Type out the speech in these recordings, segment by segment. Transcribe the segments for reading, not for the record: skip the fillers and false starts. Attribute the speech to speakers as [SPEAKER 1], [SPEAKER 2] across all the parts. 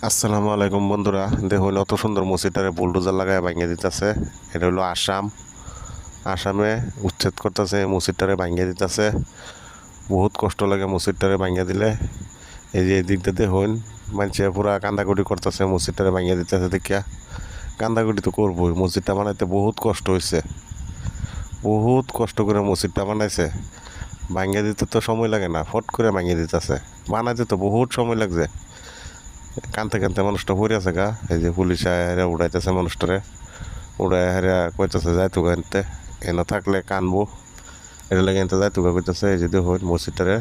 [SPEAKER 1] আসসালামু আলাইকুম বন্ধুরা, দেখুন অত সুন্দর মসজিদটারে বুলডোজার লাগায় ভাঙিয়ে দিতেছে। এটা হলো আসামে উচ্ছেদ করতেছে, মসজিদটারে ভাঙিয়ে দিতেছে। বহুত কষ্ট লাগে মসজিদটারে ভাঙিয়ে দিলে। এই যে এদিকটা দেখুন মানুষে পুরা কান্দাকুটি করতেছে, মসজিদটারে ভাঙিয়ে দিতেছে দেখিয়া। কান্দাকুটি তো করবোই, মসজিদটা বানাইতে বহুত কষ্ট হয়েছে, বহুত কষ্ট করে মসজিদটা বানাইছে। ভাঙিয়ে দিতে তো সময় লাগে না, ফট করে ভাঙিয়ে দিতেছে। বানাইতে তো বহুত সময় লাগছে। কানতে কানতে মানুষটা পড়ে আছে গা, এই যে পুলিশ হেরা উড়াইতেছে মানুষটারে, উড়াই হেরা কইতেছে যাই তুগা এনতে, এনে থাকলে কানবো, এটা লাগে এনতে যাই তুগা কইতেছে। এই যে দেখুন মসজিদটারে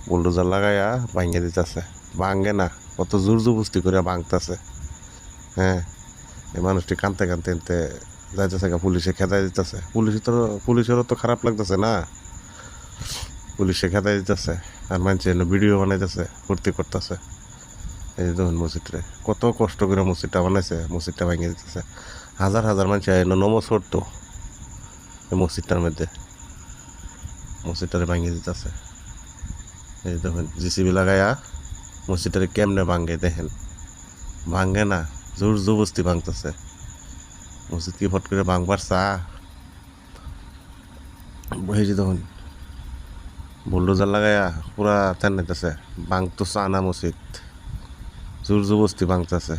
[SPEAKER 1] বুলডোজার লাগাইয়া ভাঙিয়ে দিতেছে। ভাঙে না, কত জোর জবস্তি করে ভাঙতেছে। হ্যাঁ, এই মানুষটি কানতে কানতে এনতে যাইতেছে গা, পুলিশে খেদাই দিতেছে। পুলিশেরও তো খারাপ লাগতেছে না, পুলিশে খেদাই দিতেছে। আর মানুষ এনে ভিডিও বানাইতেছে, ফুর্তি করতেছে। এই যে দেখুন মসজিদটা কত কষ্ট করে মসজিদটা বানাইছে, মসজিদটা ভেঙে দিতেছে। হাজার হাজার মানুষ নমজ পড়তো এই মসজিদটার মধ্যে, মসজিদটারে ভাঙিয়ে দিতেছে। এই দেখুন জিসিবি লাগাইয়া মসজিদটারে কেমনে ভাঙ্গে দেখেন। ভাঙ্গে না, জোর জবস্তি ভাঙতেছে। মসজিদ কি ফট করে ভাঙবার চা? এই যে দেখুন বুলডোজার লাগাইয়া পুরা তেন নিতেছে, ভাঙতো চা না মসজিদ, জোর জবস্তি ভাঙতেছে।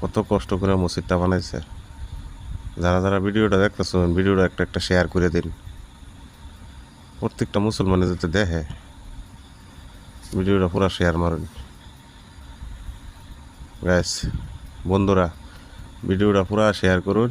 [SPEAKER 1] কত কষ্ট করে মসজিদটা বানাইছে। যারা যারা ভিডিওটা দেখতেছেন, ভিডিওটা একটা একটা শেয়ার করে দিন, প্রত্যেকটা মুসলমানে যাতে দেখে। ভিডিওটা পুরো শেয়ার মারুন গাইস, বন্ধুরা ভিডিওটা পুরো শেয়ার করুন।